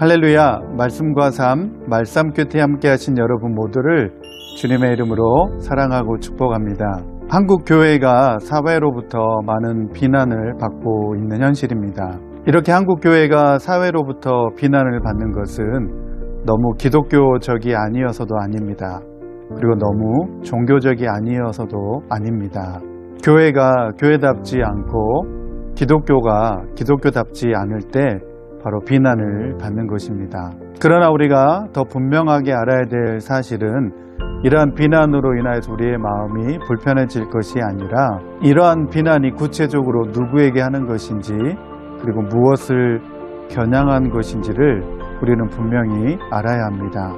할렐루야. 말씀과 삶, 말씀교회 함께 하신 여러분 모두를 주님의 이름으로 사랑하고 축복합니다. 한국 교회가 사회로부터 많은 비난을 받고 있는 현실입니다. 이렇게 한국 교회가 사회로부터 비난을 받는 것은 너무 기독교적이 아니어서도 아닙니다. 그리고 너무 종교적이 아니어서도 아닙니다. 교회가 교회답지 않고 기독교가 기독교답지 않을 때 바로 비난을 받는 것입니다. 그러나 우리가 더 분명하게 알아야 될 사실은 이러한 비난으로 인하여서 우리의 마음이 불편해질 것이 아니라 이러한 비난이 구체적으로 누구에게 하는 것인지 그리고 무엇을 겨냥한 것인지를 우리는 분명히 알아야 합니다.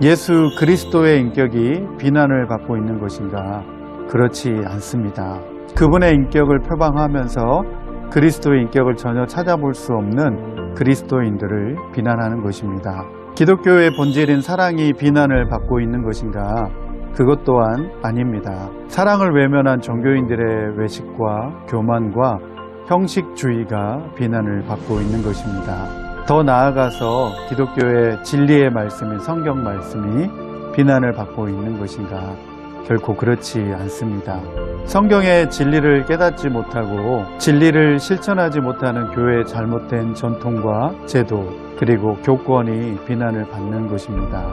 예수 그리스도의 인격이 비난을 받고 있는 것인가? 그렇지 않습니다. 그분의 인격을 표방하면서 그리스도의 인격을 전혀 찾아볼 수 없는 그리스도인들을 비난하는 것입니다. 기독교의 본질인 사랑이 비난을 받고 있는 것인가? 그것 또한 아닙니다. 사랑을 외면한 종교인들의 외식과 교만과 형식주의가 비난을 받고 있는 것입니다. 더 나아가서 기독교의 진리의 말씀인 성경 말씀이 비난을 받고 있는 것인가? 결코 그렇지 않습니다. 성경의 진리를 깨닫지 못하고 진리를 실천하지 못하는 교회의 잘못된 전통과 제도 그리고 교권이 비난을 받는 것입니다.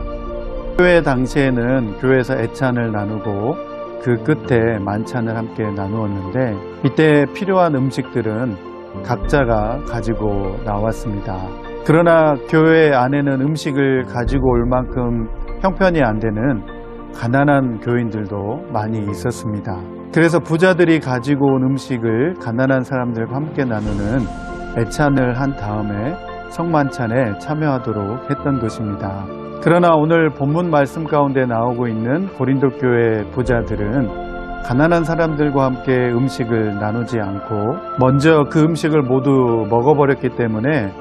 교회 당시에는 교회에서 애찬을 나누고 그 끝에 만찬을 함께 나누었는데 이때 필요한 음식들은 각자가 가지고 나왔습니다. 그러나 교회 안에는 음식을 가지고 올 만큼 형편이 안 되는 가난한 교인들도 많이 있었습니다. 그래서 부자들이 가지고 온 음식을 가난한 사람들과 함께 나누는 애찬을 한 다음에 성만찬에 참여하도록 했던 것입니다. 그러나 오늘 본문 말씀 가운데 나오고 있는 고린도 교회 부자들은 가난한 사람들과 함께 음식을 나누지 않고 먼저 그 음식을 모두 먹어버렸기 때문에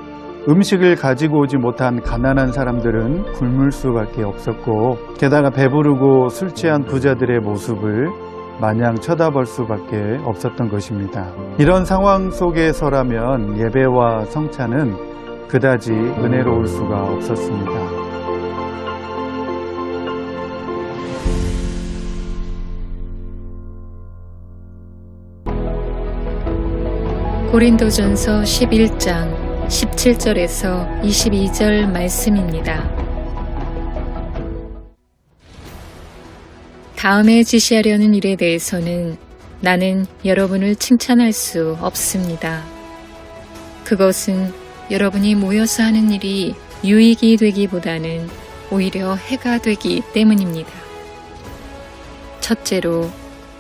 음식을 가지고 오지 못한 가난한 사람들은 굶을 수밖에 없었고 게다가 배부르고 술 취한 부자들의 모습을 마냥 쳐다볼 수밖에 없었던 것입니다. 이런 상황 속에서라면 예배와 성찬은 그다지 은혜로울 수가 없었습니다. 고린도전서 11장 17절에서 22절 말씀입니다. 다음에 지시하려는 일에 대해서는 나는 여러분을 칭찬할 수 없습니다. 그것은 여러분이 모여서 하는 일이 유익이 되기보다는 오히려 해가 되기 때문입니다. 첫째로,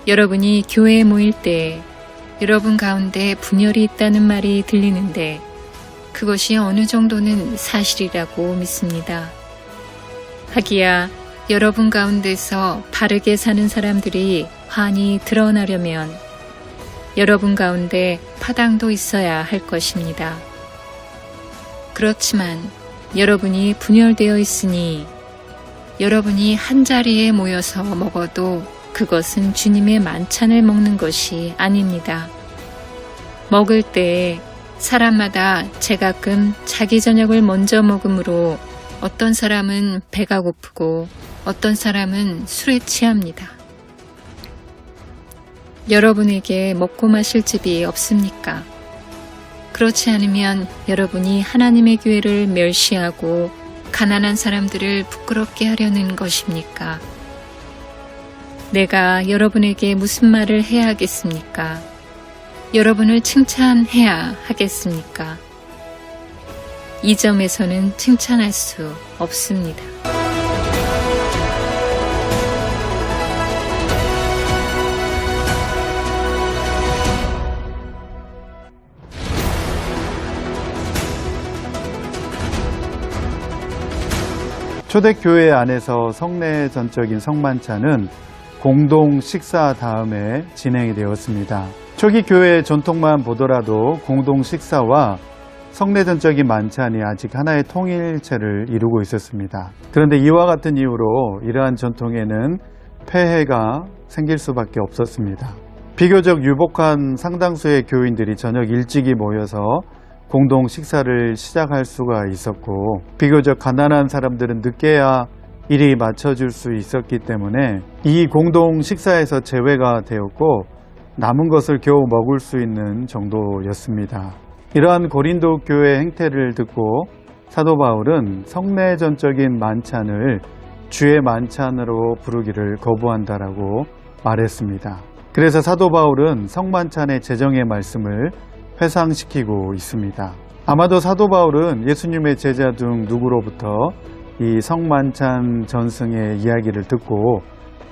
여러분이 교회에 모일 때 여러분 가운데 분열이 있다는 말이 들리는데 그것이 어느 정도는 사실이라고 믿습니다. 하기야 여러분 가운데서 바르게 사는 사람들이 환히 드러나려면 여러분 가운데 파당도 있어야 할 것입니다. 그렇지만 여러분이 분열되어 있으니 여러분이 한 자리에 모여서 먹어도 그것은 주님의 만찬을 먹는 것이 아닙니다. 먹을 때에 사람마다 제가끔 자기 저녁을 먼저 먹으므로 어떤 사람은 배가 고프고 어떤 사람은 술에 취합니다. 여러분에게 먹고 마실 집이 없습니까? 그렇지 않으면 여러분이 하나님의 교회를 멸시하고 가난한 사람들을 부끄럽게 하려는 것입니까? 내가 여러분에게 무슨 말을 해야 하겠습니까? 여러분을 칭찬해야 하겠습니까? 이 점에서는 칭찬할 수 없습니다. 초대교회 안에서 성례 전적인 성만찬은 공동 식사 다음에 진행이 되었습니다. 초기 교회의 전통만 보더라도 공동 식사와 성례전적인 만찬이 아직 하나의 통일체를 이루고 있었습니다. 그런데 이와 같은 이유로 이러한 전통에는 폐해가 생길 수밖에 없었습니다. 비교적 유복한 상당수의 교인들이 저녁 일찍이 모여서 공동 식사를 시작할 수가 있었고, 비교적 가난한 사람들은 늦게야 일이 맞춰질 수 있었기 때문에 이 공동 식사에서 제외가 되었고 남은 것을 겨우 먹을 수 있는 정도였습니다. 이러한 고린도 교회 행태를 듣고 사도 바울은 성례전적인 만찬을 주의 만찬으로 부르기를 거부한다라고 말했습니다. 그래서 사도 바울은 성만찬의 제정의 말씀을 회상시키고 있습니다. 아마도 사도 바울은 예수님의 제자 중 누구로부터 이 성만찬 전승의 이야기를 듣고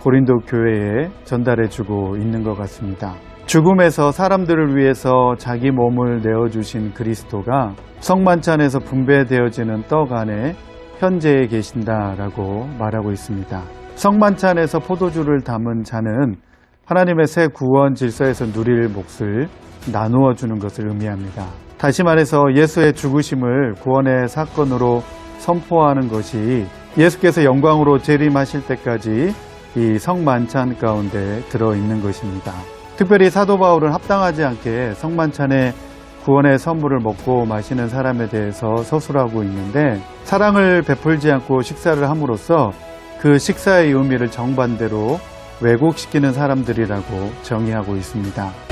고린도 교회에 전달해주고 있는 것 같습니다. 죽음에서 사람들을 위해서 자기 몸을 내어주신 그리스도가 성만찬에서 분배되어지는 떡 안에 현재에 계신다라고 말하고 있습니다. 성만찬에서 포도주를 담은 잔은 하나님의 새 구원 질서에서 누릴 몫을 나누어 주는 것을 의미합니다. 다시 말해서 예수의 죽으심을 구원의 사건으로 선포하는 것이 예수께서 영광으로 재림하실 때까지 이 성만찬 가운데 들어있는 것입니다. 특별히 사도 바울은 합당하지 않게 성만찬의 구원의 선물을 먹고 마시는 사람에 대해서 서술하고 있는데, 사랑을 베풀지 않고 식사를 함으로써 그 식사의 의미를 정반대로 왜곡시키는 사람들이라고 정의하고 있습니다.